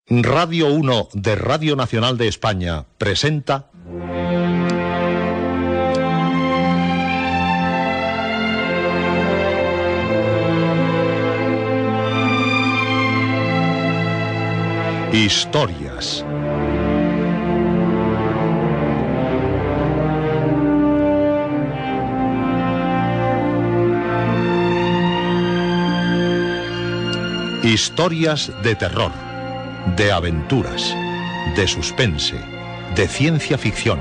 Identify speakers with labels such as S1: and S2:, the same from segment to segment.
S1: Radio 1 de Radio Nacional de España presenta Historias. Historias de terror, de aventuras, de suspense, de ciencia ficción.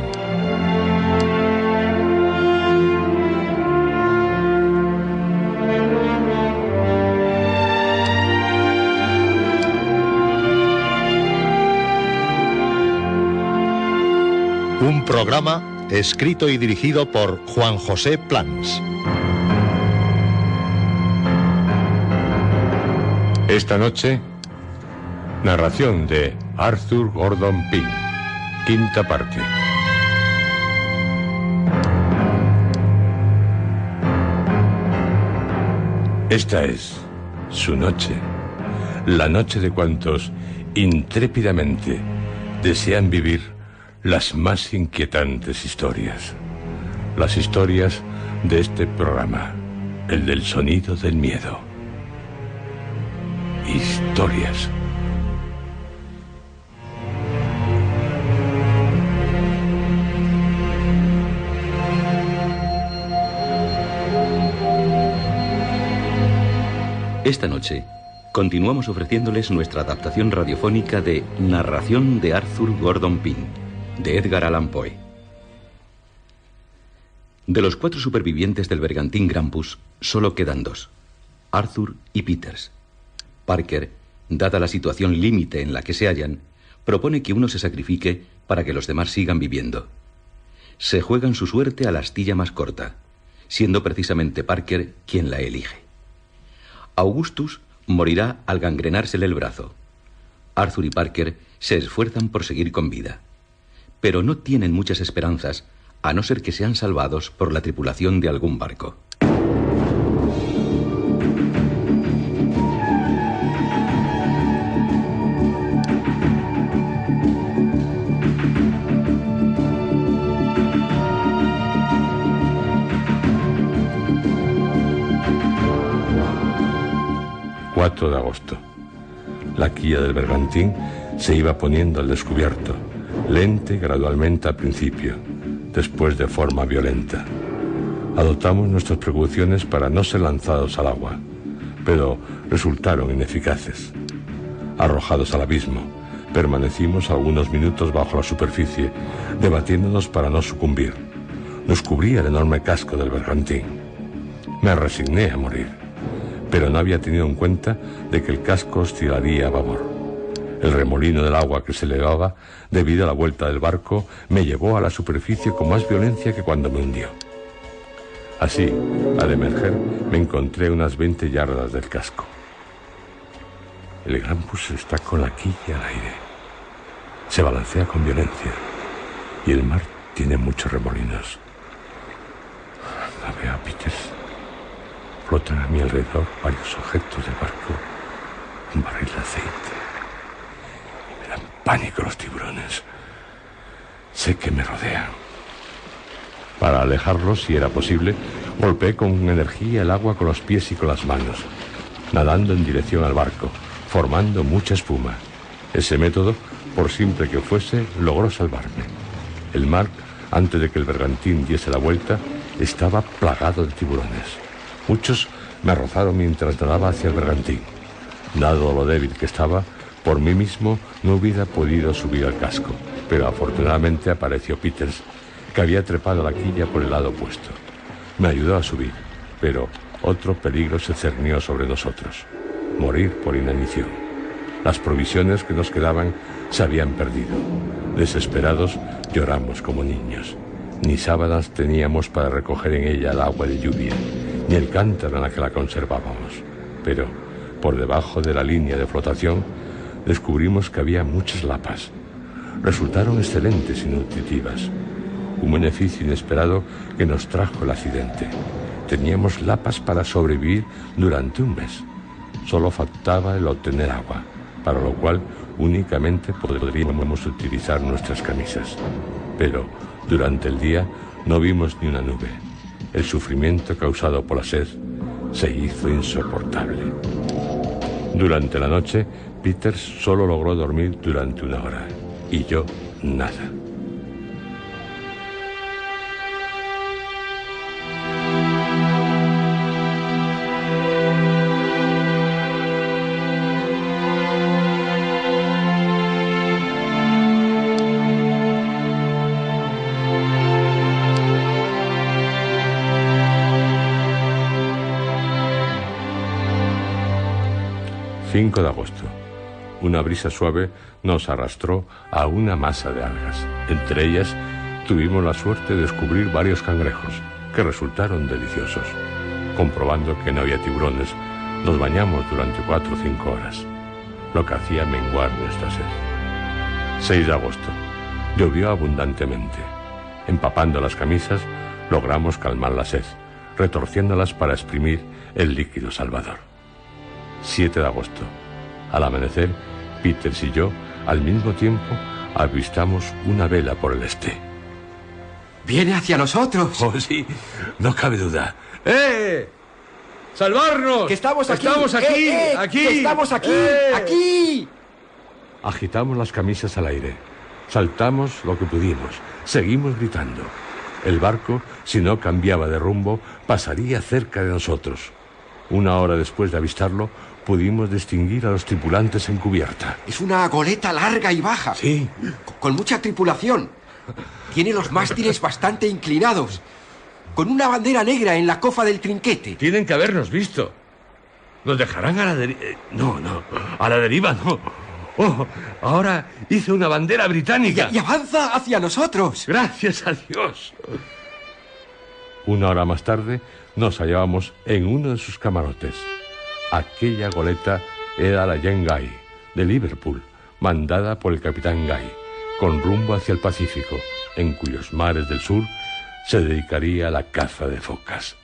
S1: Un programa escrito y dirigido por Juan José Plans.
S2: Esta noche, narración de Arthur Gordon Pym, quinta parte. Esta es su noche, la noche de cuantos intrépidamente desean vivir las más inquietantes historias. Las historias de este programa, el del sonido del miedo. Historias.
S3: Esta noche continuamos ofreciéndoles nuestra adaptación radiofónica de Narración de Arthur Gordon Pym, de Edgar Allan Poe. De los 4 supervivientes del bergantín Grampus, solo quedan 2, Arthur y Peters. Parker, dada la situación límite en la que se hallan, propone que uno se sacrifique para que los demás sigan viviendo. Se juegan su suerte a la astilla más corta, siendo precisamente Parker quien la elige. Augustus morirá al gangrenársele el brazo. Arthur y Parker se esfuerzan por seguir con vida, pero no tienen muchas esperanzas, a no ser que sean salvados por la tripulación de algún barco.
S2: De agosto. La quilla del bergantín se iba poniendo al descubierto, lenta y gradualmente al principio, después de forma violenta. Adoptamos nuestras precauciones para no ser lanzados al agua, pero resultaron ineficaces. Arrojados al abismo, permanecimos algunos minutos bajo la superficie, debatiéndonos para no sucumbir. Nos cubría el enorme casco del bergantín. Me resigné a morir, pero no había tenido en cuenta de que el casco oscilaría a babor. El remolino del agua que se elevaba debido a la vuelta del barco me llevó a la superficie con más violencia que cuando me hundió. Así, al emerger, me encontré unas 20 yardas del casco. El Grampus está con la quilla al aire. Se balancea con violencia y el mar tiene muchos remolinos. La veo a Peters. Flotan a mi alrededor varios objetos del barco, un barril de aceite. Me dan pánico los tiburones. Sé que me rodean. Para alejarlos, si era posible, golpeé con energía el agua con los pies y con las manos, nadando en dirección al barco, formando mucha espuma. Ese método, por simple que fuese, logró salvarme. El mar, antes de que el bergantín diese la vuelta, estaba plagado de tiburones. Muchos me rozaron mientras nadaba hacia el bergantín. Dado lo débil que estaba, por mí mismo no hubiera podido subir al casco, pero afortunadamente apareció Peters, que había trepado la quilla por el lado opuesto. Me ayudó a subir, pero otro peligro se cernió sobre nosotros: morir por inanición. Las provisiones que nos quedaban se habían perdido. Desesperados, lloramos como niños. Ni sábanas teníamos para recoger en ella el agua de lluvia, ni el cántaro en la que la conservábamos. Pero, por debajo de la línea de flotación, descubrimos que había muchas lapas. Resultaron excelentes y nutritivas. Un beneficio inesperado que nos trajo el accidente. Teníamos lapas para sobrevivir durante un mes. Solo faltaba el obtener agua. para lo cual únicamente podríamos utilizar nuestras camisas. Pero durante el día no vimos ni una nube. El sufrimiento causado por la sed se hizo insoportable. Durante la noche, Peters solo logró dormir durante 1 hora y yo nada. El 5 de agosto. Una brisa suave nos arrastró a una masa de algas. Entre ellas tuvimos la suerte de descubrir varios cangrejos, que resultaron deliciosos. Comprobando que no había tiburones, nos bañamos durante 4 o 5 horas, lo que hacía menguar nuestra sed. 6 de agosto. Llovió abundantemente. Empapando las camisas, logramos calmar la sed, retorciéndolas para exprimir el líquido salvador. 7 de agosto. Al amanecer, Peters y yo, al mismo tiempo, avistamos una vela por el este.
S4: ¡Viene hacia nosotros!
S2: Oh, sí, no cabe duda. ¡Eh! ¡Salvarnos!
S4: ¡Que estamos aquí!
S2: ¡Estamos aquí! ¡Aquí!
S4: ¡Que estamos aquí! ¡Aquí!
S2: Agitamos las camisas al aire. Saltamos lo que pudimos. Seguimos gritando. El barco, si no cambiaba de rumbo, pasaría cerca de nosotros. 1 hora después de avistarlo, pudimos distinguir a los tripulantes en cubierta.
S4: Es una goleta larga y baja.
S2: Sí.
S4: Con mucha tripulación. Tiene los mástiles bastante inclinados. Con una bandera negra en la cofa del trinquete.
S2: Tienen que habernos visto. Nos dejarán a la deriva. No, a la deriva no. Oh, ahora hice una bandera británica.
S4: Y avanza hacia nosotros.
S2: Gracias a Dios. 1 hora más tarde nos hallábamos en uno de sus camarotes. Aquella goleta era la Jane Guy, de Liverpool, mandada por el capitán Guy, con rumbo hacia el Pacífico, en cuyos mares del sur se dedicaría a la caza de focas.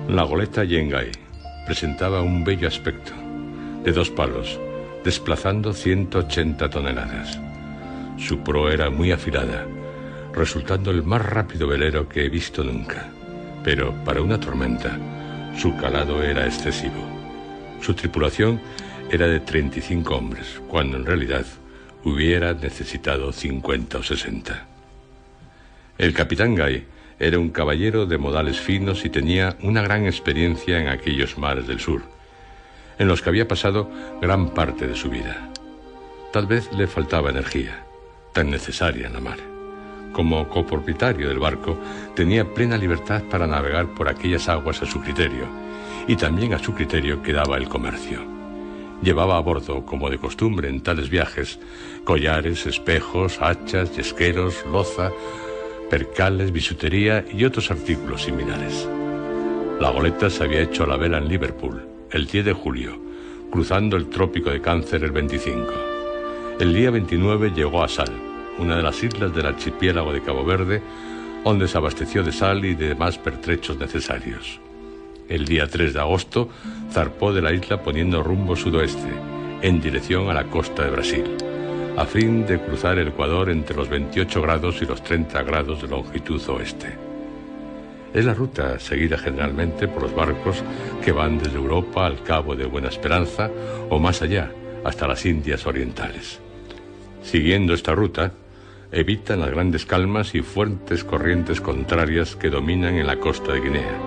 S2: La goleta Jane Guy presentaba un bello aspecto, de 2 palos, desplazando 180 toneladas. Su proa era muy afilada, resultando el más rápido velero que he visto nunca. Pero para una tormenta, su calado era excesivo. Su tripulación era de 35 hombres, cuando en realidad hubiera necesitado 50 o 60. El capitán Guy era un caballero de modales finos y tenía una gran experiencia en aquellos mares del sur, en los que había pasado gran parte de su vida. Tal vez le faltaba energía, tan necesaria en la mar. Como copropietario del barco, tenía plena libertad para navegar por aquellas aguas a su criterio, y también a su criterio quedaba el comercio. Llevaba a bordo, como de costumbre en tales viajes, collares, espejos, hachas, yesqueros, loza, percales, bisutería y otros artículos similares. La goleta se había hecho a la vela en Liverpool el 10 de julio, cruzando el trópico de Cáncer el 25. El día 29 llegó a Sal, una de las islas del archipiélago de Cabo Verde, donde se abasteció de sal y de demás pertrechos necesarios. El día 3 de agosto zarpó de la isla poniendo rumbo sudoeste, en dirección a la costa de Brasil, a fin de cruzar el Ecuador entre los 28 grados y los 30 grados de longitud oeste. Es la ruta seguida generalmente por los barcos que van desde Europa al Cabo de Buena Esperanza o más allá, hasta las Indias Orientales. Siguiendo esta ruta, evitan las grandes calmas y fuertes corrientes contrarias que dominan en la costa de Guinea,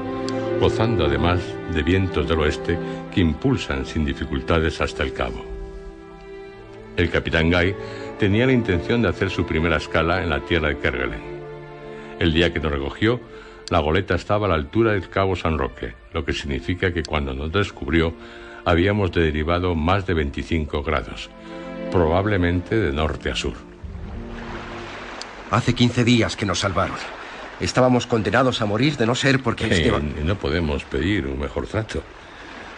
S2: gozando además de vientos del oeste que impulsan sin dificultades hasta el cabo. El capitán Guy tenía la intención de hacer su primera escala en la tierra de Kerguelen. El día que nos recogió, la goleta estaba a la altura del cabo San Roque, lo que significa que cuando nos descubrió habíamos derivado más de 25 grados, probablemente de norte a sur.
S4: Hace 15 días que nos salvaron. Estábamos condenados a morir de no ser porque Esteban...
S2: No podemos pedir un mejor trato.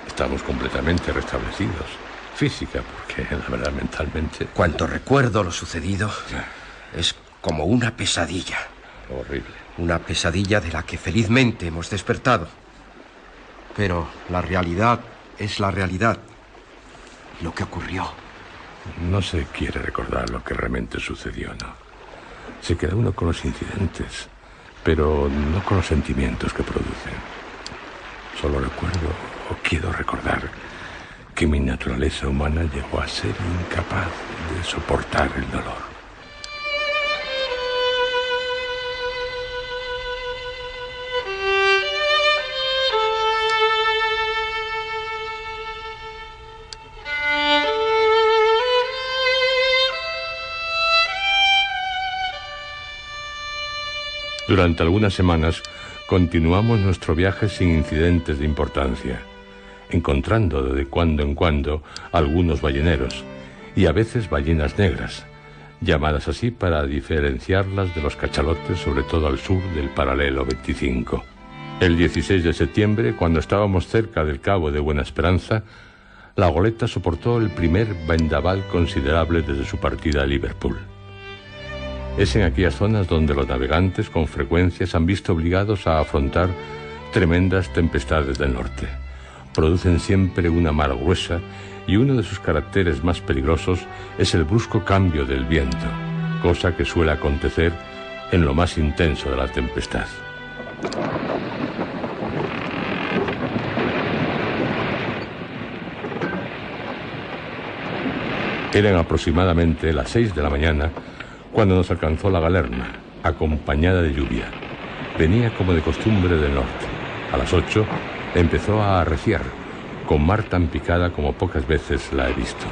S2: Estamos completamente restablecidos. Física, porque la verdad mentalmente...
S4: Cuanto recuerdo lo sucedido, es como una pesadilla.
S2: Horrible.
S4: Una pesadilla de la que felizmente hemos despertado. Pero la realidad es la realidad. Lo que ocurrió.
S2: No se quiere recordar lo que realmente sucedió, ¿no? Se queda uno con los incidentes, pero no con los sentimientos que producen. Solo recuerdo, o quiero recordar, que mi naturaleza humana llegó a ser incapaz de soportar el dolor. Durante algunas semanas continuamos nuestro viaje sin incidentes de importancia, encontrando de cuando en cuando algunos balleneros y a veces ballenas negras, llamadas así para diferenciarlas de los cachalotes, sobre todo al sur del paralelo 25. El 16 de septiembre, cuando estábamos cerca del Cabo de Buena Esperanza, la goleta soportó el primer vendaval considerable desde su partida a Liverpool. Es en aquellas zonas donde los navegantes con frecuencia se han visto obligados a afrontar tremendas tempestades del norte. Producen siempre una mar gruesa y uno de sus caracteres más peligrosos es el brusco cambio del viento, cosa que suele acontecer en lo más intenso de la tempestad. Eran aproximadamente las 6 de la mañana cuando nos alcanzó la galerna, acompañada de lluvia. Venía como de costumbre del norte. A las 8 empezó a arreciar, con mar tan picada como pocas veces la he visto.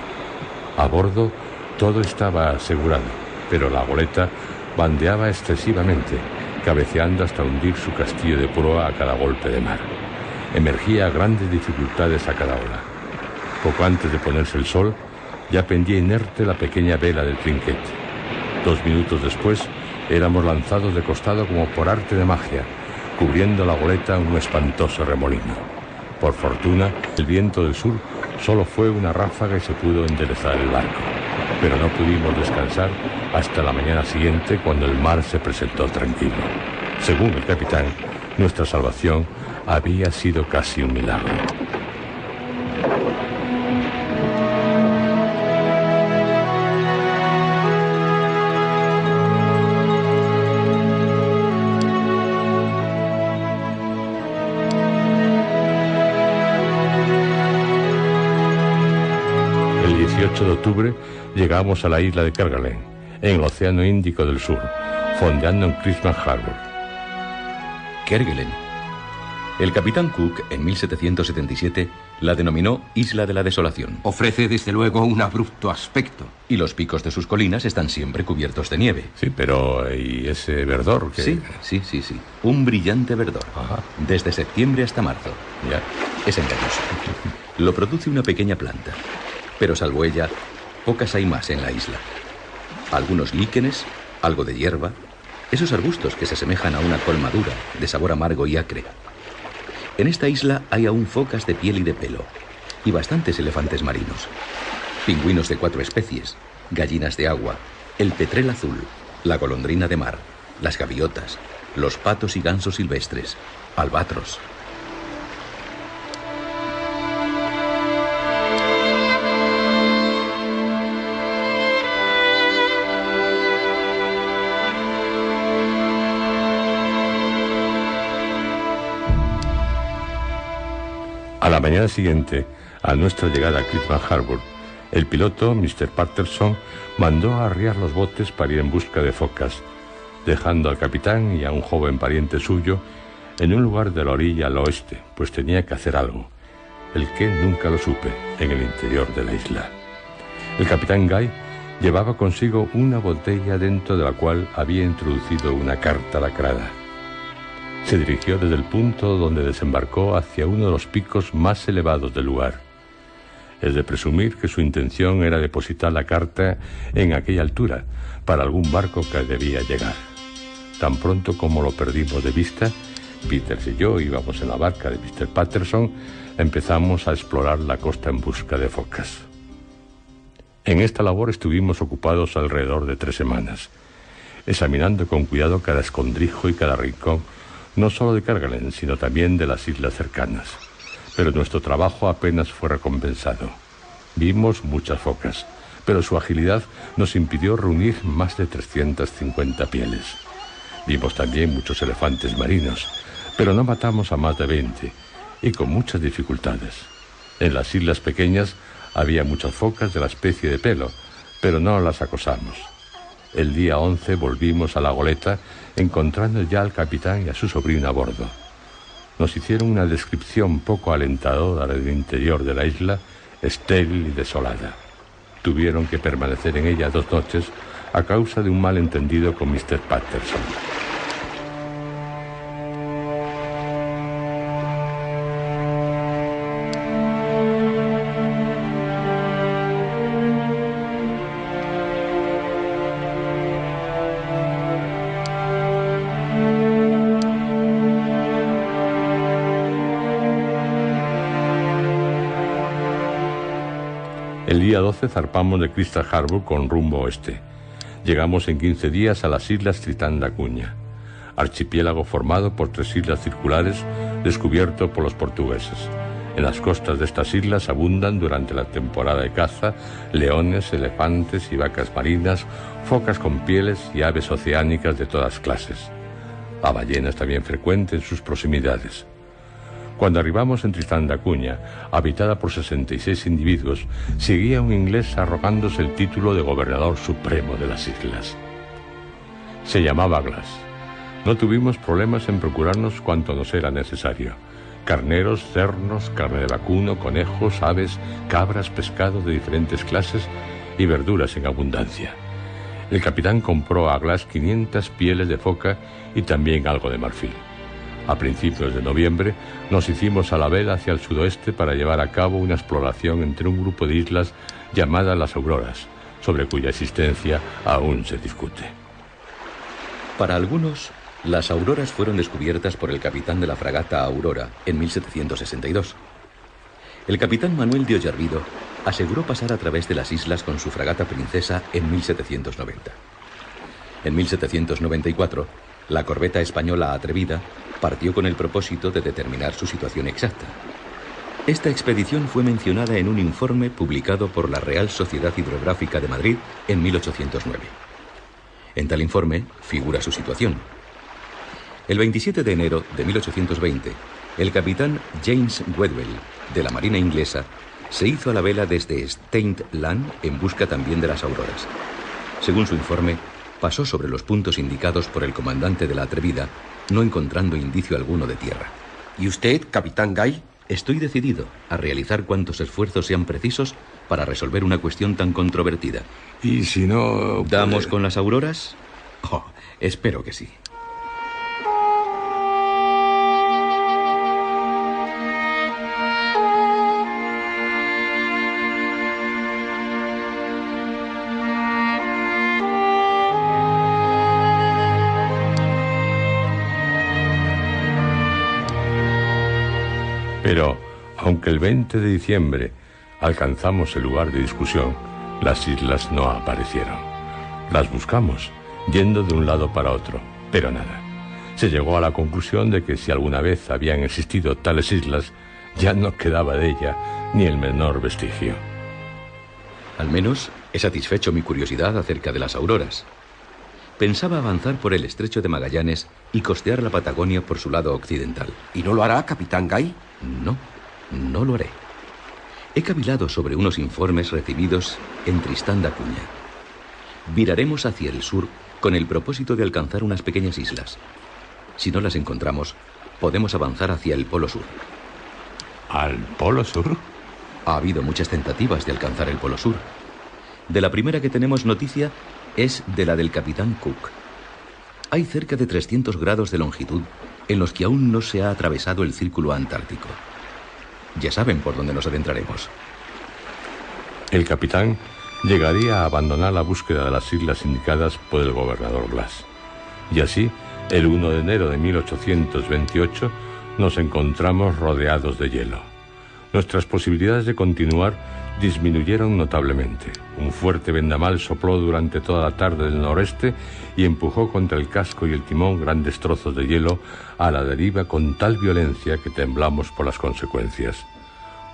S2: A bordo todo estaba asegurado, pero la goleta bandeaba excesivamente, cabeceando hasta hundir su castillo de proa a cada golpe de mar. Emergía grandes dificultades a cada hora. Poco antes de ponerse el sol, ya pendía inerte la pequeña vela del trinquete. 2 minutos después, éramos lanzados de costado como por arte de magia, cubriendo la goleta un espantoso remolino. Por fortuna, el viento del sur solo fue una ráfaga y se pudo enderezar el barco. Pero no pudimos descansar hasta la mañana siguiente, cuando el mar se presentó tranquilo. Según el capitán, nuestra salvación había sido casi un milagro. El 18 de octubre llegamos a la isla de Kerguelen, en el Océano Índico del Sur, fondeando en Christmas Harbour.
S3: Kerguelen. El capitán Cook, en 1777, la denominó Isla de la Desolación.
S4: Ofrece, desde luego, un abrupto aspecto.
S3: Y los picos de sus colinas están siempre cubiertos de nieve.
S2: Sí, pero ¿y ese verdor?
S3: Sí. Un brillante verdor.
S2: Ajá.
S3: Desde septiembre hasta marzo.
S2: Ya.
S3: Es engañoso. Lo produce una pequeña planta. Pero salvo ella, pocas hay más en la isla. Algunos líquenes, algo de hierba, esos arbustos que se asemejan a una col madura, de sabor amargo y acre. En esta isla hay aún focas de piel y de pelo, y bastantes elefantes marinos, pingüinos de 4 especies, gallinas de agua, el petrel azul, la golondrina de mar, las gaviotas, los patos y gansos silvestres, albatros.
S2: A la mañana siguiente, a nuestra llegada a Christmas Harbour, el piloto, Mr. Patterson, mandó a arriar los botes para ir en busca de focas, dejando al capitán y a un joven pariente suyo en un lugar de la orilla al oeste, pues tenía que hacer algo, el que nunca lo supe, en el interior de la isla. El capitán Guy llevaba consigo una botella dentro de la cual había introducido una carta lacrada. Se dirigió desde el punto donde desembarcó hacia uno de los picos más elevados del lugar. Es de presumir que su intención era depositar la carta en aquella altura para algún barco que debía llegar. Tan pronto como lo perdimos de vista, Peters y yo íbamos en la barca de Mr. Patterson, empezamos a explorar la costa en busca de focas. En esta labor estuvimos ocupados alrededor de 3 semanas, examinando con cuidado cada escondrijo y cada rincón, no solo de Kerguelen, sino también de las islas cercanas. Pero nuestro trabajo apenas fue recompensado. Vimos muchas focas, pero su agilidad nos impidió reunir más de 350 pieles. Vimos también muchos elefantes marinos, pero no matamos a más de 20, y con muchas dificultades. En las islas pequeñas había muchas focas de la especie de pelo, pero no las acosamos. El día 11 volvimos a la goleta, encontrando ya al capitán y a su sobrino a bordo. Nos hicieron una descripción poco alentadora del interior de la isla, estéril y desolada. Tuvieron que permanecer en ella 2 noches a causa de un malentendido con Mr. Patterson. El día 12 zarpamos de Crystal Harbour con rumbo oeste. Llegamos en 15 días a las islas Tritán da Cunha, archipiélago formado por 3 islas circulares descubierto por los portugueses. En las costas de estas islas abundan durante la temporada de caza leones, elefantes y vacas marinas, focas con pieles y aves oceánicas de todas clases. La ballena es también frecuente en sus proximidades. Cuando arribamos en Tritán da Cunha, habitada por 66 individuos, seguía un inglés arrogándose el título de gobernador supremo de las islas. Se llamaba Glass. No tuvimos problemas en procurarnos cuanto nos era necesario: carneros, cernos, carne de vacuno, conejos, aves, cabras, pescados de diferentes clases y verduras en abundancia. El capitán compró a Glass 500 pieles de foca y también algo de marfil. A principios de noviembre nos hicimos a la vela hacia el sudoeste para llevar a cabo una exploración entre un grupo de islas llamadas las Auroras, sobre cuya existencia aún se discute.
S3: Para algunos, las Auroras fueron descubiertas por el capitán de la fragata Aurora en 1762. El capitán Manuel de Ollarvido aseguró pasar a través de las islas con su fragata Princesa en 1790. En 1794, la corbeta española Atrevida partió con el propósito de determinar su situación exacta. Esta expedición fue mencionada en un informe publicado por la Real Sociedad Hidrográfica de Madrid en 1809. En tal informe figura su situación. El 27 de enero de 1820, el capitán James Wedwell, de la Marina inglesa, se hizo a la vela desde Stained Land en busca también de las Auroras. Según su informe, pasó sobre los puntos indicados por el comandante de la Atrevida, no encontrando indicio alguno de tierra.
S4: ¿Y usted, capitán Guy?
S3: Estoy decidido a realizar cuantos esfuerzos sean precisos para resolver una cuestión tan controvertida.
S2: ¿Y si no...?
S3: ¿Damos con las Auroras? Oh, espero que sí.
S2: Pero, aunque el 20 de diciembre alcanzamos el lugar de discusión, las islas no aparecieron. Las buscamos, yendo de un lado para otro, pero nada. Se llegó a la conclusión de que si alguna vez habían existido tales islas, ya no quedaba de ella ni el menor vestigio.
S3: Al menos he satisfecho mi curiosidad acerca de las Auroras. Pensaba avanzar por el estrecho de Magallanes y costear la Patagonia por su lado occidental.
S4: ¿Y no lo hará, capitán Guy?
S3: No, no lo haré. He cavilado sobre unos informes recibidos en Tristán da Cunha. Viraremos hacia el sur con el propósito de alcanzar unas pequeñas islas. Si no las encontramos, podemos avanzar hacia el Polo Sur.
S2: ¿Al Polo Sur?
S3: Ha habido muchas tentativas de alcanzar el Polo Sur. De la primera que tenemos noticia es de la del capitán Cook. Hay cerca de 300 grados de longitud en los que aún no se ha atravesado el círculo antártico. Ya saben por dónde nos adentraremos.
S2: El capitán llegaría a abandonar la búsqueda de las islas indicadas por el gobernador Glass. Y así, el 1 de enero de 1828, nos encontramos rodeados de hielo. Nuestras posibilidades de continuar disminuyeron notablemente. Un fuerte vendamal sopló durante toda la tarde del noreste y empujó contra el casco y el timón grandes trozos de hielo a la deriva con tal violencia que temblamos por las consecuencias.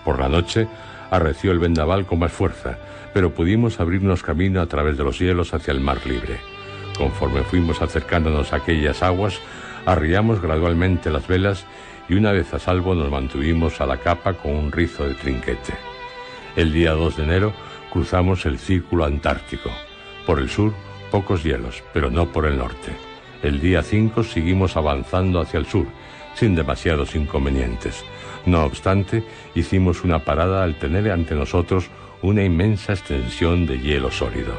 S2: Por la noche arreció el vendaval con más fuerza, pero pudimos abrirnos camino a través de los hielos hacia el mar libre. Conforme fuimos acercándonos a aquellas aguas, arriamos gradualmente las velas y una vez a salvo nos mantuvimos a la capa con un rizo de trinquete. El día 2 de enero cruzamos el círculo antártico. Por el sur, pocos hielos, pero no por el norte. El día 5 seguimos avanzando hacia el sur, sin demasiados inconvenientes. No obstante, hicimos una parada al tener ante nosotros una inmensa extensión de hielo sólido.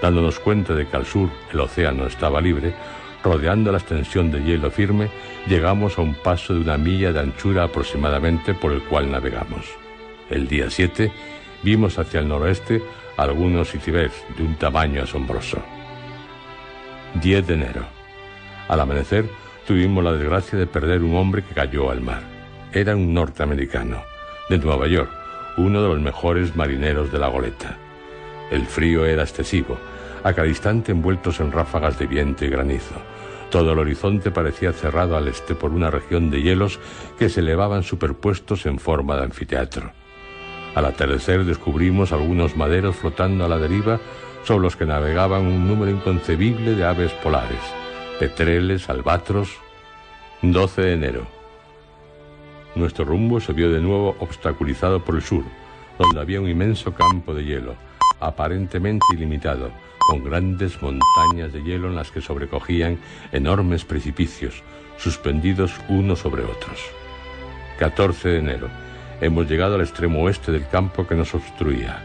S2: Dándonos cuenta de que al sur el océano estaba libre, rodeando la extensión de hielo firme, llegamos a un paso de 1 milla de anchura aproximadamente por el cual navegamos. El día 7 vimos hacia el noroeste algunos icebergs de un tamaño asombroso. 10 de enero. Al amanecer tuvimos la desgracia de perder un hombre que cayó al mar. Era un norteamericano, de Nueva York, uno de los mejores marineros de la goleta. El frío era excesivo, a cada instante envueltos en ráfagas de viento y granizo. Todo el horizonte parecía cerrado al este por una región de hielos que se elevaban superpuestos en forma de anfiteatro. Al atardecer descubrimos algunos maderos flotando a la deriva sobre los que navegaban un número inconcebible de aves polares, petreles, albatros. 12 de enero. Nuestro rumbo se vio de nuevo obstaculizado por el sur, donde había un inmenso campo de hielo, aparentemente ilimitado, con grandes montañas de hielo en las que sobrecogían enormes precipicios, suspendidos unos sobre otros. 14 de enero. Hemos llegado al extremo oeste del campo que nos obstruía.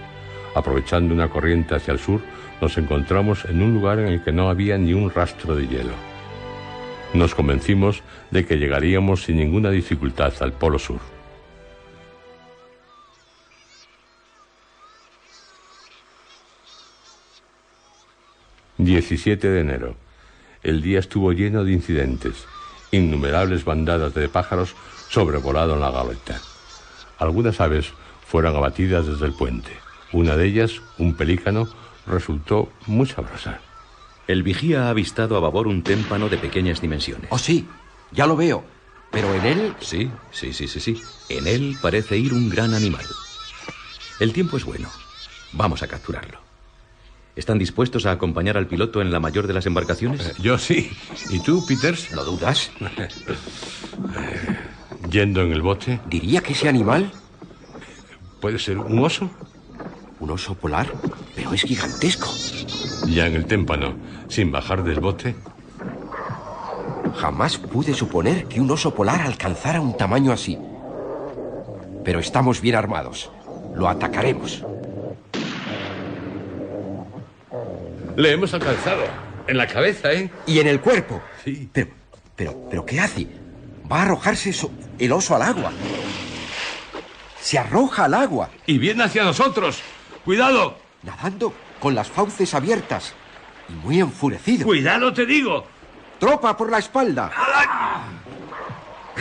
S2: Aprovechando una corriente hacia el sur, nos encontramos en un lugar en el que no había ni un rastro de hielo. Nos convencimos de que llegaríamos sin ninguna dificultad al Polo Sur. ...17 de enero... El día estuvo lleno de incidentes. Innumerables bandadas de pájaros sobrevolaron la goleta. Algunas aves fueron abatidas desde el puente. Una de ellas, un pelícano, resultó muy sabrosa.
S3: El vigía ha avistado a babor un témpano de pequeñas dimensiones.
S4: Oh, sí, ya lo veo. Pero en él...
S3: Sí. En él parece ir un gran animal. El tiempo es bueno. Vamos a capturarlo. ¿Están dispuestos a acompañar al piloto en la mayor de las embarcaciones?
S2: Yo sí. ¿Y tú, Peters?
S4: ¿Lo dudas?
S2: Yendo en el bote.
S4: Diría que ese animal...
S2: ¿Puede ser un oso?
S4: ¿Un oso polar? Pero es gigantesco.
S2: Ya en el témpano, sin bajar del bote.
S4: Jamás pude suponer que un oso polar alcanzara un tamaño así. Pero estamos bien armados. Lo atacaremos.
S2: Le hemos alcanzado. En la cabeza, ¿eh?
S4: Y en el cuerpo.
S2: Sí.
S4: Pero ¿qué hace? Va a arrojarse el oso al agua. Se arroja al agua.
S2: Y viene hacia nosotros. ¡Cuidado!
S4: Nadando con las fauces abiertas. Y muy enfurecido.
S2: ¡Cuidado, te digo!
S4: ¡Tropa por la espalda! Ha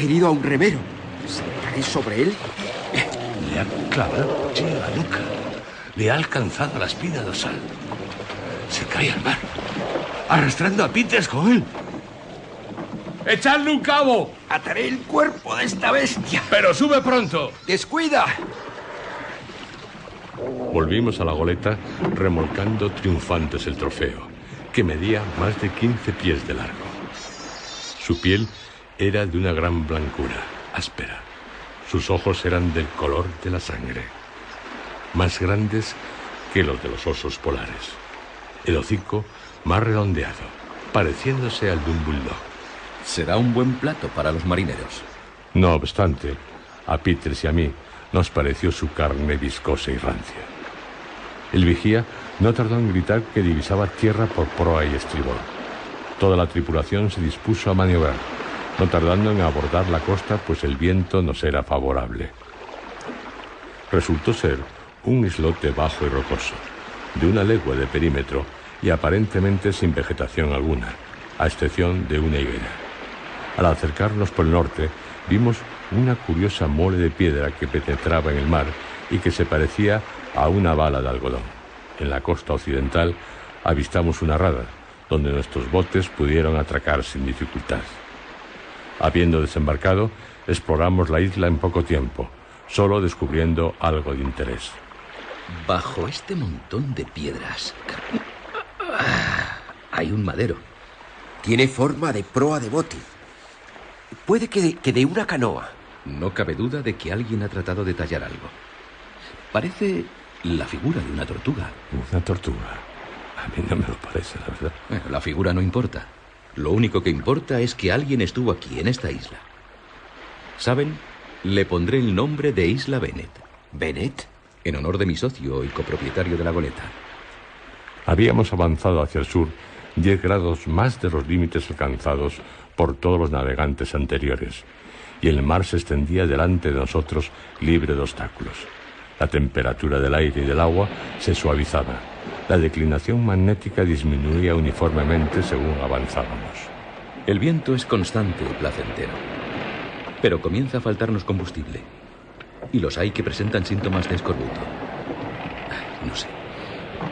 S4: herido a un remero. ¿Saltaré sobre él?
S2: Le ha clavado el cuchillo en la nuca. Le ha alcanzado la espina dorsal. Se cae al mar, arrastrando a Peters con él. ¡Echadle un cabo!
S4: Ataré el cuerpo de esta bestia.
S2: ¡Pero sube pronto!
S4: ¡Descuida!
S2: Volvimos a la goleta, remolcando triunfantes el trofeo, que medía más de 15 pies de largo. Su piel era de una gran blancura, áspera. Sus ojos eran del color de la sangre, más grandes que los de los osos polares. El hocico más redondeado, pareciéndose al de un bulldog.
S3: Será un buen plato para los marineros.
S2: No obstante, a Peters y a mí nos pareció su carne viscosa y rancia. El vigía no tardó en gritar que divisaba tierra por proa y estribor. Toda la tripulación se dispuso a maniobrar, no tardando en abordar la costa, pues el viento nos era favorable. Resultó ser un islote bajo y rocoso, de 1 legua de perímetro y aparentemente sin vegetación alguna. a excepción de una higuera. Al acercarnos por el norte, vimos una curiosa mole de piedra que penetraba en el mar y que se parecía a una bala de algodón. En la costa occidental avistamos una rada, donde nuestros botes pudieron atracar sin dificultad. Habiendo desembarcado, exploramos la isla en poco tiempo, solo descubriendo algo de interés.
S3: Bajo este montón de piedras hay un madero.
S4: Tiene forma de proa de bote. Puede que de una canoa.
S3: No cabe duda de que alguien ha tratado de tallar algo. Parece la figura de una tortuga.
S2: Una tortuga. A mí no me lo parece, la verdad.
S3: Bueno, la figura no importa. Lo único que importa es que alguien estuvo aquí, en esta isla. ¿Saben? Le pondré el nombre de Isla Bennett.
S4: ¿Bennett?
S3: En honor de mi socio y copropietario de la goleta.
S2: Habíamos avanzado hacia el sur 10 grados más de los límites alcanzados por todos los navegantes anteriores, y el mar se extendía delante de nosotros libre de obstáculos. La temperatura del aire y del agua se suavizaba. La declinación magnética disminuía uniformemente según avanzábamos.
S3: El viento es constante y placentero, pero comienza a faltarnos combustible. Y los hay que presentan síntomas de escorbuto. No sé.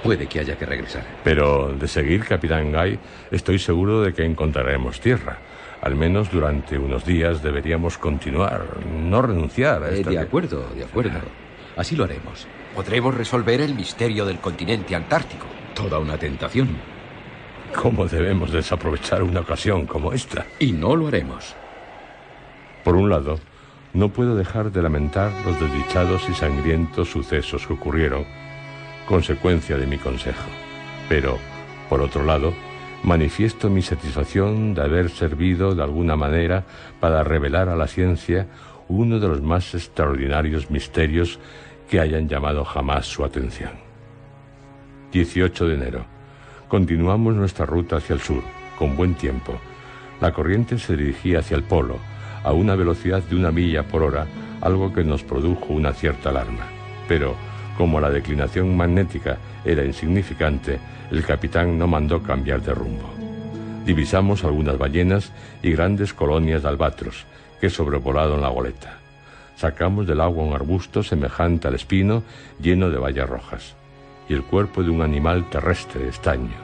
S3: Puede que haya que regresar.
S2: Pero de seguir, Capitán Guy, estoy seguro de que encontraremos tierra. Al menos durante unos días deberíamos continuar, no renunciar a esto.
S3: De acuerdo. Así lo haremos.
S4: Podremos resolver el misterio del continente antártico.
S3: Toda una tentación.
S2: ¿Cómo debemos desaprovechar una ocasión como esta?
S3: Y no lo haremos.
S2: Por un lado, no puedo dejar de lamentar los desdichados y sangrientos sucesos que ocurrieron consecuencia de mi consejo. Pero, por otro lado, manifiesto mi satisfacción de haber servido de alguna manera para revelar a la ciencia uno de los más extraordinarios misterios que hayan llamado jamás su atención. 18 de enero. Continuamos nuestra ruta hacia el sur, con buen tiempo. La corriente se dirigía hacia el polo, a una velocidad de 1 milla por hora, algo que nos produjo una cierta alarma. Pero, como la declinación magnética era insignificante, el capitán no mandó cambiar de rumbo. Divisamos algunas ballenas y grandes colonias de albatros que sobrevolaron la goleta. Sacamos del agua un arbusto semejante al espino lleno de bayas rojas y el cuerpo de un animal terrestre estaño.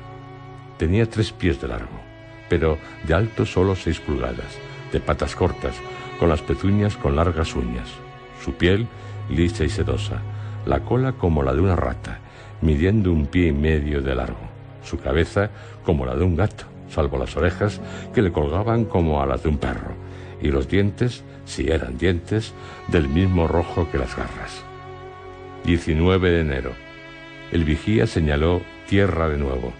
S2: Tenía 3 pies de largo, pero de alto solo 6 pulgadas, de patas cortas, con las pezuñas con largas uñas, su piel lisa y sedosa, la cola como la de una rata, midiendo 1,5 pies de largo, su cabeza como la de un gato, salvo las orejas que le colgaban como a las de un perro, y los dientes, si eran dientes, del mismo rojo que las garras. 19 de enero. El vigía señaló tierra de nuevo.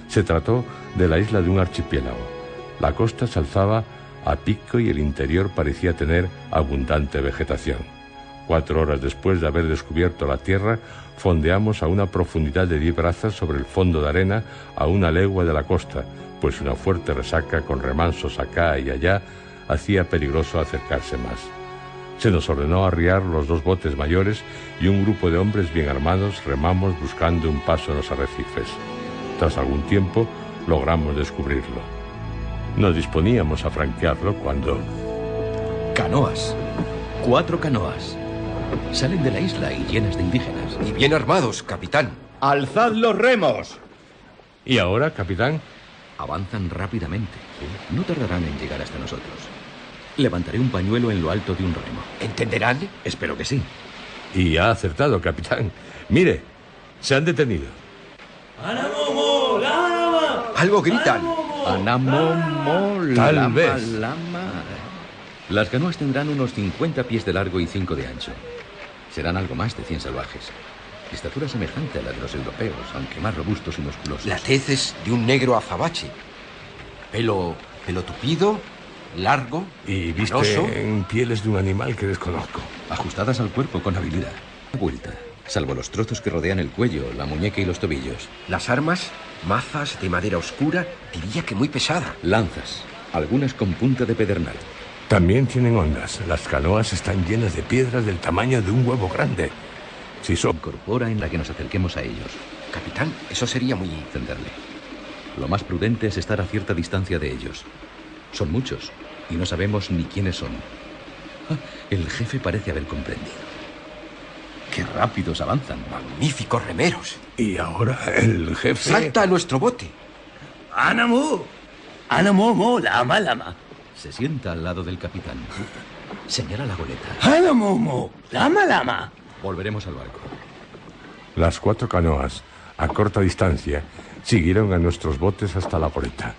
S2: Se trató de la isla de un archipiélago. La costa se alzaba a pico y el interior parecía tener abundante vegetación. 4 horas después de haber descubierto la tierra, fondeamos a una profundidad de 10 brazas sobre el fondo de arena a 1 legua de la costa, pues una fuerte resaca con remansos acá y allá hacía peligroso acercarse más. Se nos ordenó arriar los 2 botes mayores y un grupo de hombres bien armados remamos buscando un paso en los arrecifes. Tras algún tiempo logramos descubrirlo. Nos disponíamos a franquearlo cuando...
S3: Canoas. 4 canoas. Salen de la isla y llenas de indígenas.
S4: Y bien armados, capitán.
S5: ¡Alzad los remos!
S2: ¿Y ahora, capitán?
S3: Avanzan rápidamente. No tardarán en llegar hasta nosotros. Levantaré un pañuelo en lo alto de un remo.
S4: ¿Entenderán?
S3: Espero que sí.
S2: Y ha acertado, capitán. Mire, se han detenido.
S4: Algo gritan.
S3: Anamomo,
S2: Tal
S3: lama,
S2: vez.
S3: lama. Las canoas tendrán unos 50 pies de largo y 5 de ancho. Serán algo más de 100 salvajes. Estatura semejante a la de los europeos, aunque más robustos y musculosos.
S4: La tez es de un negro azabache. Pelo tupido, largo,
S2: Y
S4: canoso.
S2: visten pieles de un animal que desconozco.
S3: Ajustadas al cuerpo con habilidad. Vuelta, salvo los trozos que rodean el cuello, la muñeca y los tobillos.
S4: Las armas, mazas de madera oscura, diría que muy pesada.
S3: Lanzas, algunas con punta de pedernal.
S2: También tienen ondas. Las canoas están llenas de piedras del tamaño de un huevo grande. Si son...
S3: Incorpora en la que nos acerquemos a ellos.
S4: Capitán, eso sería muy...
S3: Encenderle. Lo más prudente es estar a cierta distancia de ellos. Son muchos y no sabemos ni quiénes son. El jefe parece haber comprendido. ¡Qué rápidos avanzan!
S4: Magníficos remeros.
S2: Y ahora el jefe...
S4: ¡Salta a nuestro bote!
S5: ¡Ánamo! ¡Ánamo, lama!
S3: Se sienta al lado del capitán. Señala la goleta.
S5: ¡Ánamo, lama!
S3: Volveremos al barco.
S2: Las 4 canoas, a corta distancia, siguieron a nuestros botes hasta la goleta.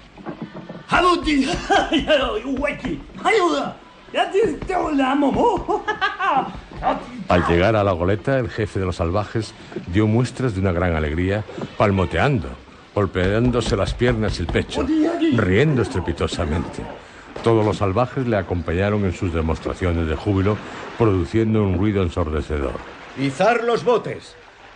S2: Al llegar a la goleta, el jefe de los salvajes dio muestras de una gran alegría, palmoteando, golpeándose las piernas y el pecho, riendo estrepitosamente. Todos los salvajes le acompañaron en sus demostraciones de júbilo, produciendo un ruido ensordecedor.
S5: ¡Izar los botes!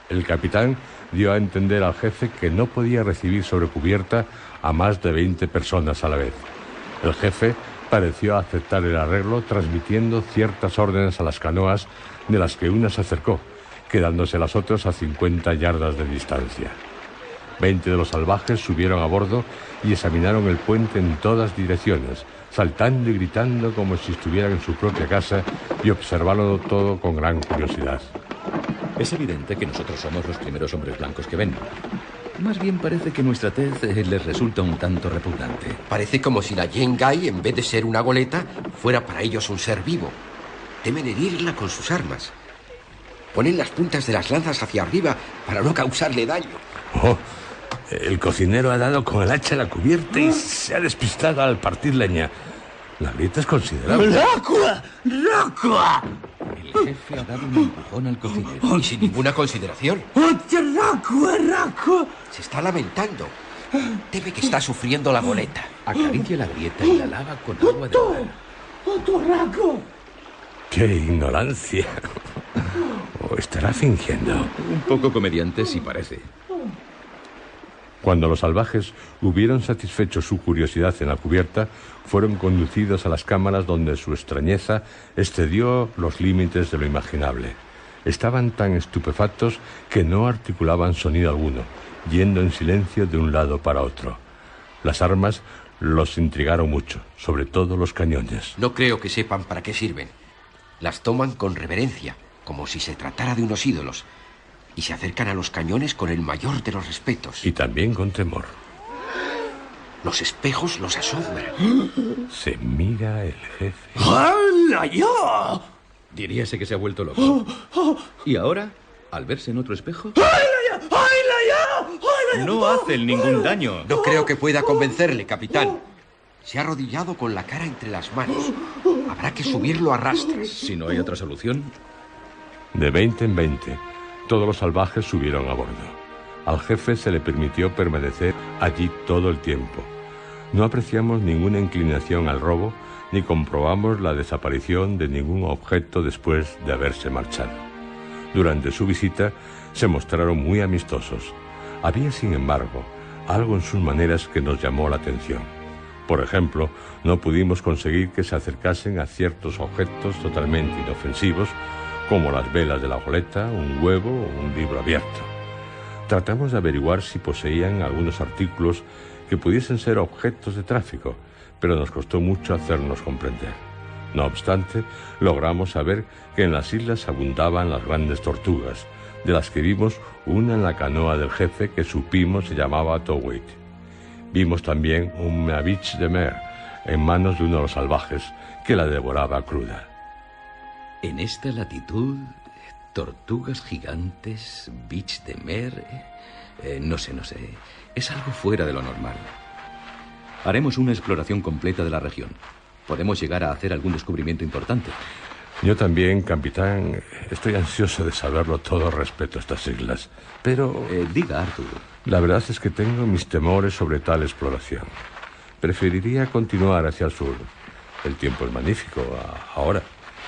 S2: El capitán dio a entender al jefe que no podía recibir sobre cubierta a más de 20 personas a la vez. El jefe pareció aceptar el arreglo, transmitiendo ciertas órdenes a las canoas, de las que una se acercó, quedándose las otras a 50 yardas de distancia. 20 de los salvajes subieron a bordo y examinaron el puente en todas direcciones, saltando y gritando como si estuvieran en su propia casa, y observándolo todo con gran curiosidad.
S3: Es evidente que nosotros somos los primeros hombres blancos que ven. Más bien parece que nuestra tez les resulta un tanto repugnante.
S4: Parece como si la Yengai, en vez de ser una goleta, fuera para ellos un ser vivo. Temen herirla con sus armas. Ponen las puntas de las lanzas hacia arriba para no causarle daño.
S2: Oh, el cocinero ha dado con el hacha a la cubierta y se ha despistado al partir leña. La grieta es considerable.
S5: ¡Racua!
S3: El jefe ha dado un empujón al cocinero.
S4: Y sin ninguna consideración.
S5: ¡Racua!
S4: Se está lamentando. Teme que está sufriendo la goleta.
S3: Acaricia la grieta y la lava con agua de mar.
S2: ¡Qué ignorancia! ¿O estará fingiendo?
S3: Un poco comediante, sí parece.
S2: Cuando los salvajes hubieron satisfecho su curiosidad en la cubierta, fueron conducidos a las cámaras donde su extrañeza excedió los límites de lo imaginable. Estaban tan estupefactos que no articulaban sonido alguno, yendo en silencio de un lado para otro. Las armas los intrigaron mucho, sobre todo los cañones.
S4: No creo que sepan para qué sirven. Las toman con reverencia, como si se tratara de unos ídolos, y se acercan a los cañones con el mayor de los respetos.
S2: Y también con temor.
S4: Los espejos los asombran.
S2: Se mira el jefe.
S5: ¡Hala ya!
S3: Diríase que se ha vuelto loco. Y ahora, al verse en otro espejo...
S5: No hacen ningún daño.
S4: No creo que pueda convencerle, capitán. Se ha arrodillado con la cara entre las manos. Habrá que subirlo a rastras.
S3: Si no hay otra solución...
S2: De 20 en 20, todos los salvajes subieron a bordo. Al jefe se le permitió permanecer allí todo el tiempo. No apreciamos ninguna inclinación al robo, ni comprobamos la desaparición de ningún objeto después de haberse marchado. Durante su visita se mostraron muy amistosos. Había, sin embargo, algo en sus maneras que nos llamó la atención. Por ejemplo, no pudimos conseguir que se acercasen a ciertos objetos totalmente inofensivos, como las velas de la goleta, un huevo o un libro abierto. Tratamos de averiguar si poseían algunos artículos que pudiesen ser objetos de tráfico, pero nos costó mucho hacernos comprender. No obstante, logramos saber que en las islas abundaban las grandes tortugas, de las que vimos una en la canoa del jefe que supimos se llamaba Towit. Vimos también una biche de mer en manos de uno de los salvajes que la devoraba cruda.
S3: En esta latitud, tortugas gigantes, biche de mer... no sé. Es algo fuera de lo normal. Haremos una exploración completa de la región. Podemos llegar a hacer algún descubrimiento importante.
S2: Yo también, capitán, estoy ansioso de saberlo todo respecto a estas islas. Pero...
S3: diga, Arthur.
S2: La verdad es que tengo mis temores sobre tal exploración. Preferiría continuar hacia el sur. El tiempo es magnífico ahora.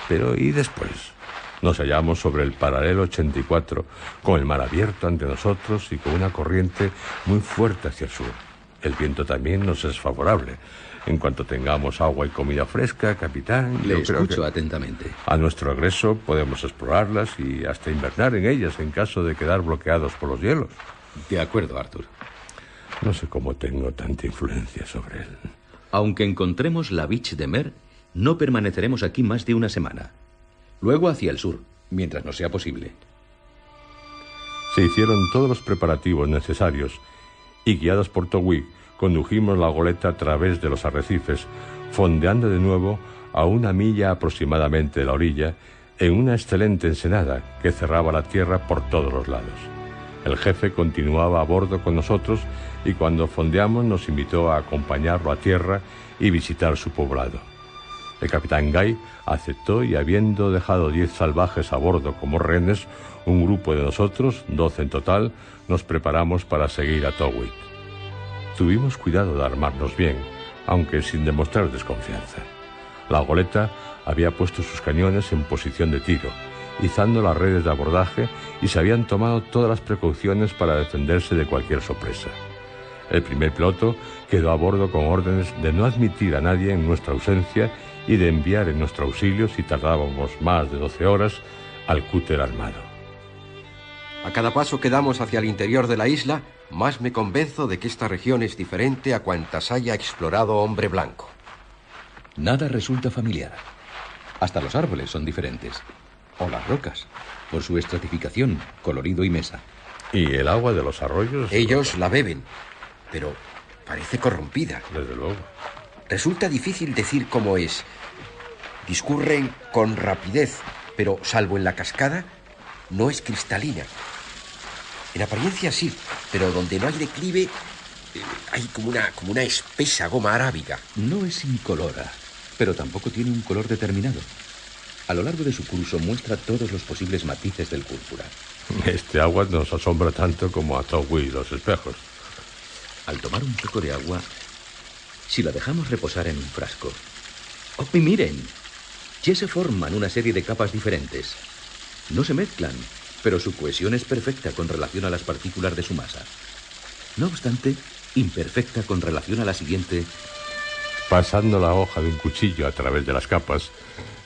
S2: Pero ¿y después? Nos hallamos sobre el paralelo 84, con el mar abierto ante nosotros y con una corriente muy fuerte hacia el sur. El viento también nos es favorable. En cuanto tengamos agua y comida fresca, capitán...
S3: Le escucho atentamente.
S2: A nuestro regreso podemos explorarlas y hasta invernar en ellas en caso de quedar bloqueados por los hielos.
S3: De acuerdo, Arthur.
S2: No sé cómo tengo tanta influencia sobre él.
S3: Aunque encontremos la Biche de Mer, no permaneceremos aquí más de una semana. Luego hacia el sur, mientras no sea posible.
S2: Se hicieron todos los preparativos necesarios y, guiados por Towik, condujimos la goleta a través de los arrecifes, fondeando de nuevo a 1 milla aproximadamente de la orilla, en una excelente ensenada que cerraba la tierra por todos los lados. El jefe continuaba a bordo con nosotros y cuando fondeamos nos invitó a acompañarlo a tierra y visitar su poblado. El capitán Guy aceptó y, habiendo dejado 10 salvajes a bordo como rehenes, un grupo de nosotros, 12 en total, nos preparamos para seguir a Towik. Tuvimos cuidado de armarnos bien, aunque sin demostrar desconfianza. La goleta había puesto sus cañones en posición de tiro, izando las redes de abordaje, y se habían tomado todas las precauciones para defenderse de cualquier sorpresa. El primer piloto quedó a bordo con órdenes de no admitir a nadie en nuestra ausencia y de enviar en nuestro auxilio, si tardábamos más de 12 horas, al cúter armado.
S4: A cada paso que damos hacia el interior de la isla, más me convenzo de que esta región es diferente a cuantas haya explorado hombre blanco.
S3: Nada resulta familiar. Hasta los árboles son diferentes. O las rocas, por su estratificación, colorido y mesa.
S2: ¿Y el agua de los arroyos?
S4: Ellos la beben, pero parece corrompida.
S2: Desde luego.
S4: Resulta difícil decir cómo es. Discurren con rapidez, pero salvo en la cascada, no es cristalina. En apariencia sí, pero donde no hay declive, hay como una espesa goma arábiga.
S3: No es incolora, pero tampoco tiene un color determinado. A lo largo de su curso muestra todos los posibles matices del púrpura.
S2: Este agua nos asombra tanto como a Towik los espejos.
S3: Al tomar un poco de agua, si la dejamos reposar en un frasco... ¡Oh, y miren! Ya se forman una serie de capas diferentes. No se mezclan, pero su cohesión es perfecta con relación a las partículas de su masa. No obstante, imperfecta con relación a la siguiente.
S2: Pasando la hoja de un cuchillo a través de las capas,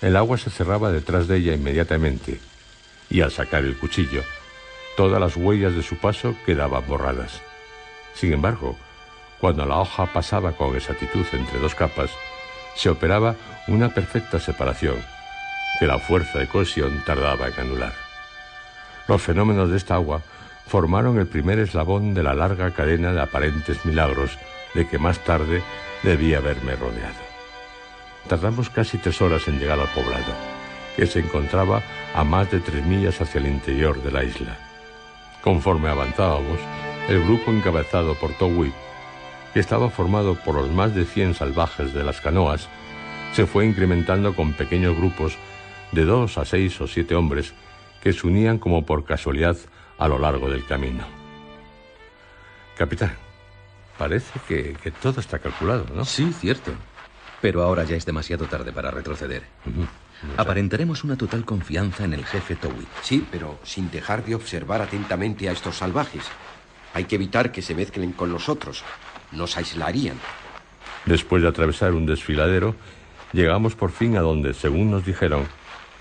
S2: el agua se cerraba detrás de ella inmediatamente, y al sacar el cuchillo, todas las huellas de su paso quedaban borradas. Sin embargo, cuando la hoja pasaba con exactitud entre 2 capas, se operaba una perfecta separación, que la fuerza de cohesión tardaba en anular. Los fenómenos de esta agua formaron el primer eslabón de la larga cadena de aparentes milagros de que más tarde debía haberme rodeado. Tardamos casi 3 horas en llegar al poblado, que se encontraba a más de 3 millas hacia el interior de la isla. Conforme avanzábamos, el grupo encabezado por Towik, que estaba formado por los más de 100 salvajes de las canoas, se fue incrementando con pequeños grupos de 2 a 6 o 7 hombres que se unían como por casualidad a lo largo del camino. Capitán, parece que todo está calculado, ¿no?
S3: Sí, cierto. Pero ahora ya es demasiado tarde para retroceder. Aparentaremos una total confianza en el jefe Towik.
S4: Sí, pero sin dejar de observar atentamente a estos salvajes. Hay que evitar que se mezclen con los otros. Nos aislarían.
S2: Después de atravesar un desfiladero, llegamos por fin a donde, según nos dijeron,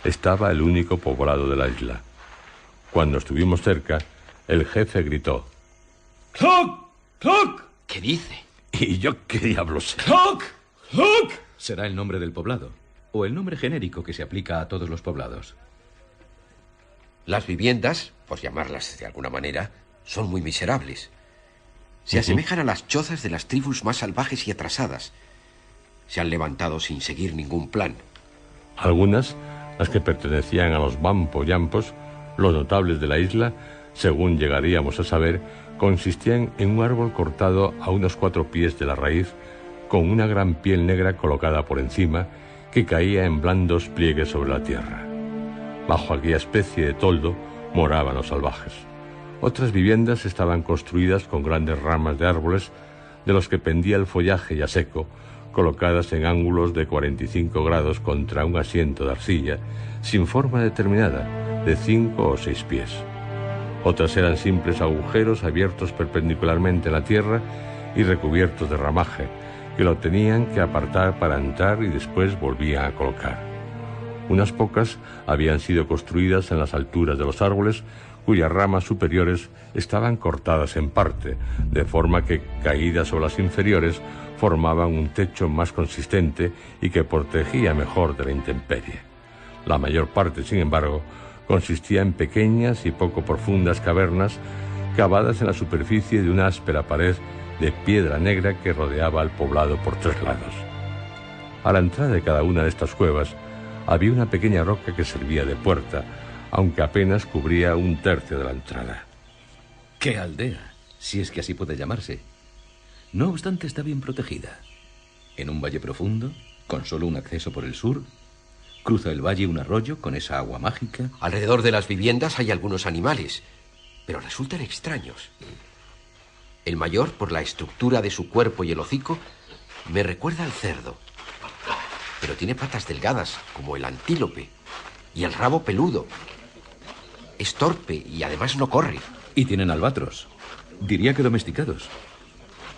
S2: estaba el único poblado de la isla. Cuando estuvimos cerca, el jefe gritó:
S5: ¡Clock! ¡Clock!
S4: ¿Qué dice?
S2: ¿Y yo qué diablos sé?
S5: ¡Clock! ¡Clock!
S3: Será el nombre del poblado, o el nombre genérico que se aplica a todos los poblados.
S4: Las viviendas, por llamarlas de alguna manera, son muy miserables. Se asemejan a las chozas de las tribus más salvajes y atrasadas. Se han levantado sin seguir ningún plan.
S2: Algunas, las que pertenecían a los Bampo Yampos, los notables de la isla, según llegaríamos a saber, consistían en un árbol cortado a unos 4 pies de la raíz, con una gran piel negra colocada por encima, que caía en blandos pliegues sobre la tierra. Bajo aquella especie de toldo moraban los salvajes. Otras viviendas estaban construidas con grandes ramas de árboles, de los que pendía el follaje ya seco, colocadas en ángulos de 45 grados contra un asiento de arcilla, sin forma determinada, de 5 o 6 pies. Otras eran simples agujeros abiertos perpendicularmente en la tierra y recubiertos de ramaje, que lo tenían que apartar para entrar y después volvían a colocar. Unas pocas habían sido construidas en las alturas de los árboles cuyas ramas superiores estaban cortadas en parte, de forma que, caídas sobre las inferiores, formaban un techo más consistente y que protegía mejor de la intemperie. La mayor parte, sin embargo, consistía en pequeñas y poco profundas cavernas cavadas en la superficie de una áspera pared de piedra negra que rodeaba al poblado por 3 lados. A la entrada de cada una de estas cuevas había una pequeña roca que servía de puerta, aunque apenas cubría 1/3 de la entrada.
S3: ¡Qué aldea! Si es que así puede llamarse. No obstante, está bien protegida. En un valle profundo, con solo un acceso por el sur, cruza el valle un arroyo con esa agua mágica.
S4: Alrededor de las viviendas hay algunos animales, pero resultan extraños. El mayor, por la estructura de su cuerpo y el hocico, me recuerda al cerdo. Pero tiene patas delgadas, como el antílope, y el rabo peludo. Es torpe y además no corre.
S3: Y tienen albatros. Diría que domesticados.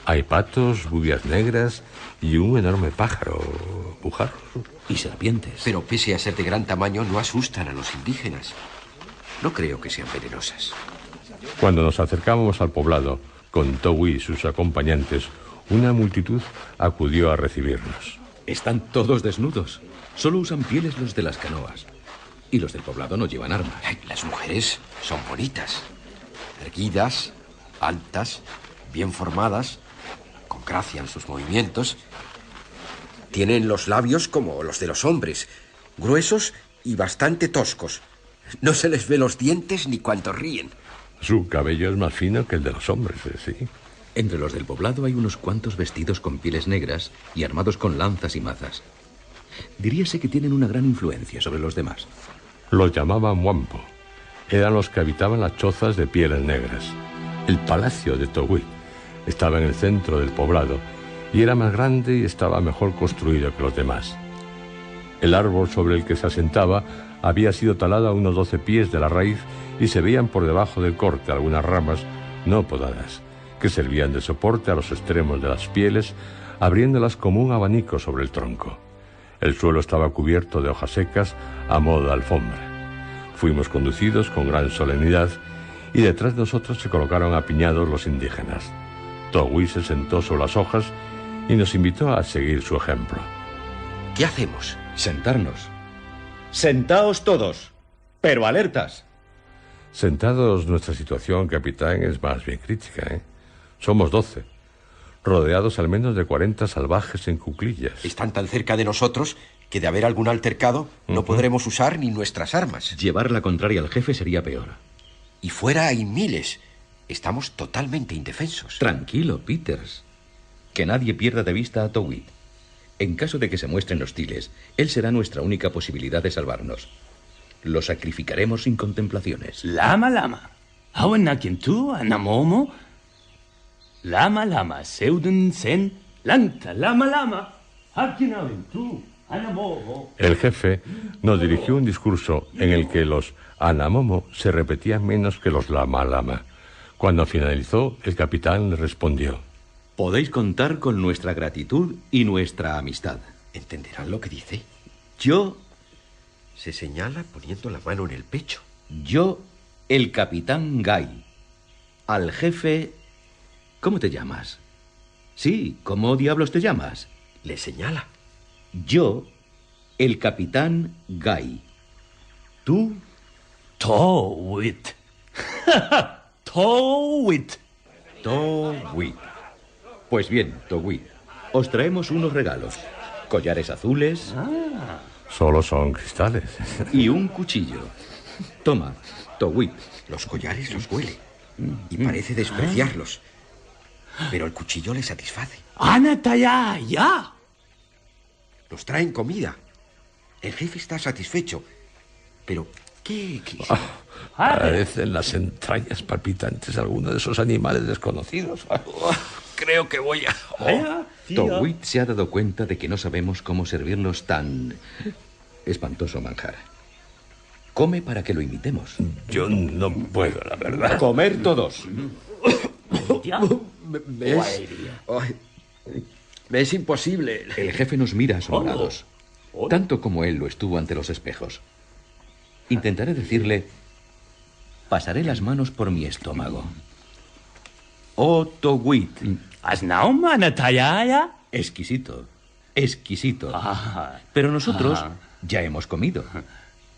S2: Hay patos, bubias negras y un enorme pájaro, bujarros.
S3: Y serpientes.
S4: Pero pese a ser de gran tamaño, no asustan a los indígenas. No creo que sean venenosas.
S2: Cuando nos acercábamos al poblado, con Togui y sus acompañantes, una multitud acudió a recibirnos.
S3: Están todos desnudos. Solo usan pieles los de las canoas. Y los del poblado no llevan armas.
S4: Ay, las mujeres son bonitas. Erguidas, altas, bien formadas, con gracia en sus movimientos. Tienen los labios como los de los hombres, gruesos y bastante toscos. No se les ve los dientes ni cuando ríen.
S2: Su cabello es más fino que el de los hombres, sí.
S3: Entre los del poblado hay unos cuantos vestidos con pieles negras y armados con lanzas y mazas. Diríase que tienen una gran influencia sobre los demás.
S2: Los llamaban Muampo. Eran los que habitaban las chozas de pieles negras. El palacio de Togui estaba en el centro del poblado y era más grande y estaba mejor construido que los demás. El árbol sobre el que se asentaba había sido talado a unos 12 pies de la raíz y se veían por debajo del corte algunas ramas no podadas, que servían de soporte a los extremos de las pieles, abriéndolas como un abanico sobre el tronco. El suelo estaba cubierto de hojas secas a modo de alfombra. Fuimos conducidos con gran solemnidad y detrás de nosotros se colocaron apiñados los indígenas. Togui se sentó sobre las hojas y nos invitó a seguir su ejemplo.
S4: ¿Qué hacemos?
S3: Sentarnos.
S6: Sentaos todos, pero alertas.
S2: Sentados, nuestra situación, capitán, es más bien crítica, ¿eh? Somos 12, rodeados al menos de 40 salvajes en cuclillas.
S4: Están tan cerca de nosotros que de haber algún altercado no podremos usar ni nuestras armas.
S3: Llevar la contraria al jefe sería peor.
S4: Y fuera hay miles. Estamos totalmente indefensos.
S3: Tranquilo, Peters. Que nadie pierda de vista a Togui. En caso de que se muestren hostiles, él será nuestra única posibilidad de salvarnos. Lo sacrificaremos sin contemplaciones.
S5: Lama lama. Hawen nakin tu anamomo. Lama lama seuden sen lanta lama lama. Hakin hawen tu anamomo.
S2: El jefe nos dirigió un discurso en el que los anamomo se repetían menos que los lama lama. Cuando finalizó, el capitán le respondió:
S3: Podéis contar con nuestra gratitud y nuestra amistad.
S4: ¿Entenderán lo que dice?
S3: Yo,
S4: Se señala poniendo la mano en el pecho.
S3: el capitán Guy. Al jefe... ¿Cómo te llamas? Sí, ¿cómo diablos te llamas?
S4: Le señala.
S3: Yo, el capitán Guy. Tú,
S5: Towit. Towit.
S3: Togui. Pues bien, Togui, os traemos unos regalos. Collares azules
S2: Solo son cristales.
S3: y un cuchillo. Toma, Togui.
S4: Los collares los huele y parece despreciarlos. Pero el cuchillo le satisface.
S5: Anataya ya.
S4: Nos traen comida. El jefe está satisfecho. Pero, ¿qué?
S2: Parecen las entrañas palpitantes de alguno de esos animales desconocidos.
S4: Creo que voy a...
S3: Togui se ha dado cuenta de que no sabemos cómo servirnos tan espantoso manjar. Come para que lo imitemos.
S2: Yo no puedo, la verdad.
S3: Comer todos.
S4: Me es imposible.
S3: El jefe nos mira asombrados, tanto como él lo estuvo ante los espejos. Intentaré decirle: Pasaré las manos por mi estómago. Otto Witt.
S5: Asnaum anatayaya.
S3: Exquisito. Exquisito.
S5: Ah.
S3: Pero nosotros ya hemos comido.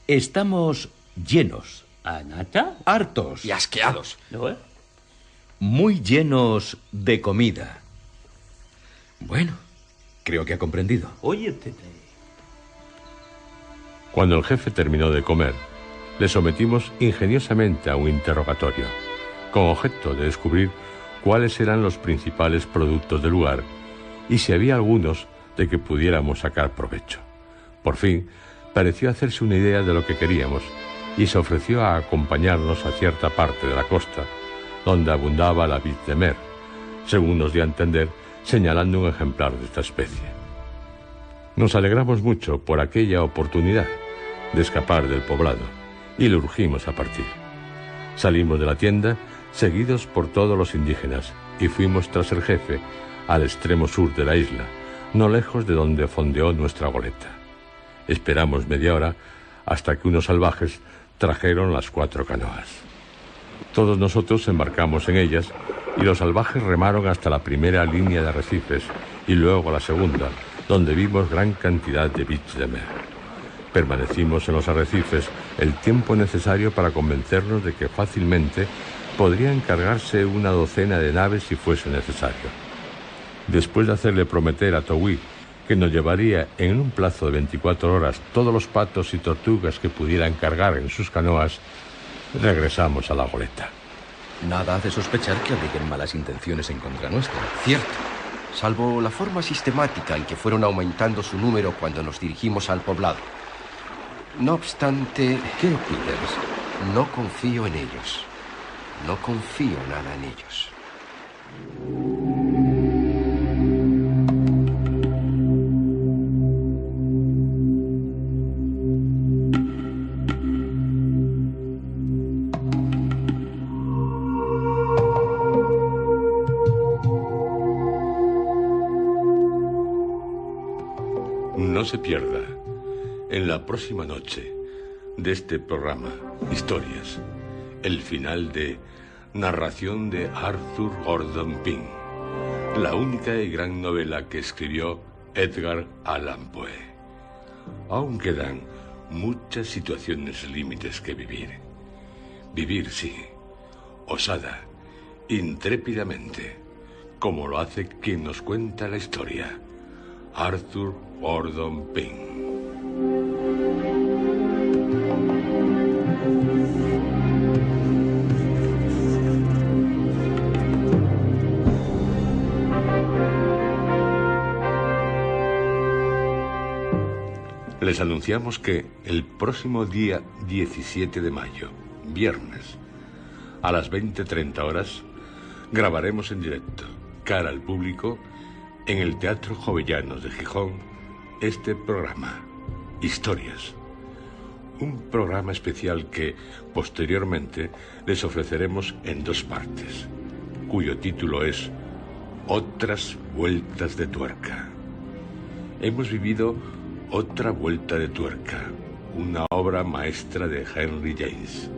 S3: Estamos llenos.
S5: Anata.
S3: Hartos.
S4: Y asqueados.
S5: ¿No?
S3: Muy llenos de comida. Bueno, creo que ha comprendido.
S5: Oye, tete.
S2: Cuando el jefe terminó de comer, le sometimos ingeniosamente a un interrogatorio, con objeto de descubrir cuáles eran los principales productos del lugar y si había algunos de que pudiéramos sacar provecho. Por fin, pareció hacerse una idea de lo que queríamos y se ofreció a acompañarnos a cierta parte de la costa, donde abundaba la vid de mer, según nos dio a entender, señalando un ejemplar de esta especie. Nos alegramos mucho por aquella oportunidad de escapar del poblado y le urgimos a partir. Salimos de la tienda, seguidos por todos los indígenas, y fuimos tras el jefe al extremo sur de la isla, no lejos de donde fondeó nuestra goleta. Esperamos media hora hasta que unos salvajes trajeron las 4 canoas. Todos nosotros embarcamos en ellas y los salvajes remaron hasta la primera línea de arrecifes y luego a la segunda, donde vimos gran cantidad de bits de mer. Permanecimos en los arrecifes el tiempo necesario para convencernos de que fácilmente podrían cargarse una docena de naves si fuese necesario. Después de hacerle prometer a Towí que nos llevaría en un plazo de 24 horas todos los patos y tortugas que pudieran cargar en sus canoas, regresamos a la goleta.
S3: Nada hace sospechar que abriguen malas intenciones en contra nuestra.
S4: Cierto, salvo la forma sistemática en que fueron aumentando su número cuando nos dirigimos al poblado. No obstante,
S3: ¿Qué, Peters?
S4: no confío en ellos. No confío nada en ellos.
S2: No se pierda en la próxima noche de este programa Historias, el final de Narración de Arthur Gordon Pym, la única y gran novela que escribió Edgar Allan Poe. Aún quedan muchas situaciones límites que vivir. Vivir, sí, osada, intrépidamente, como lo hace quien nos cuenta la historia, Arthur Gordon Pym. Les anunciamos que el próximo día 17 de mayo, viernes, a las 20:30 horas, grabaremos en directo, cara al público, en el Teatro Jovellanos de Gijón, este programa, Historias. Un programa especial que, posteriormente, les ofreceremos en 2 partes, cuyo título es Otras vueltas de tuerca. Hemos vivido otra vuelta de tuerca, una obra maestra de Henry James.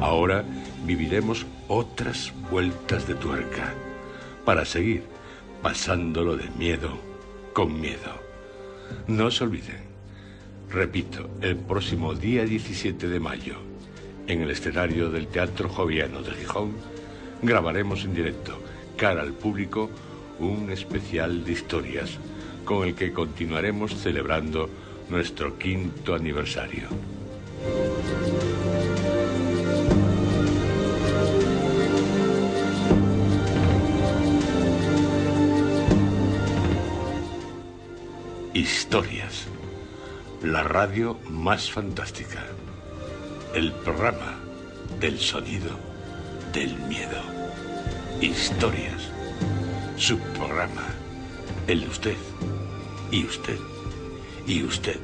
S2: Ahora viviremos otras vueltas de tuerca, para seguir pasándolo de miedo con miedo. No se olviden, repito, el próximo día 17 de mayo, en el escenario del Teatro Jovellanos de Gijón, grabaremos en directo, cara al público, un especial de historias, con el que continuaremos celebrando nuestro 5º aniversario. Historias, la radio más fantástica, el programa del sonido del miedo. Historias, su programa, el de usted, y usted, y usted.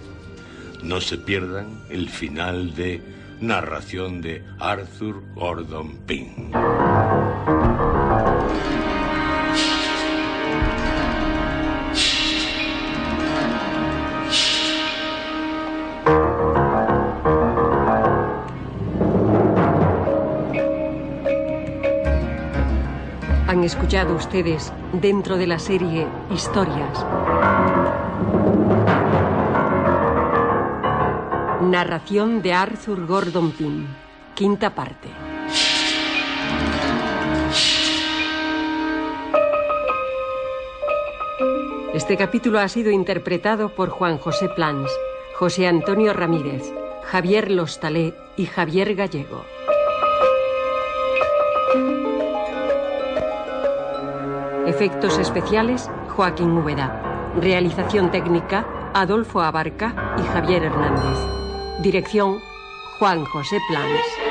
S2: No se pierdan el final de Narración de Arthur Gordon Pym.
S7: escuchado ustedes dentro de la serie Historias. Narración de Arthur Gordon Pym, 5ª parte. Este capítulo ha sido interpretado por Juan José Plans, José Antonio Ramírez, Javier Lostalé y Javier Gallego. Efectos especiales, Joaquín Úbeda. Realización técnica, Adolfo Abarca y Javier Hernández. Dirección, Juan José Plans.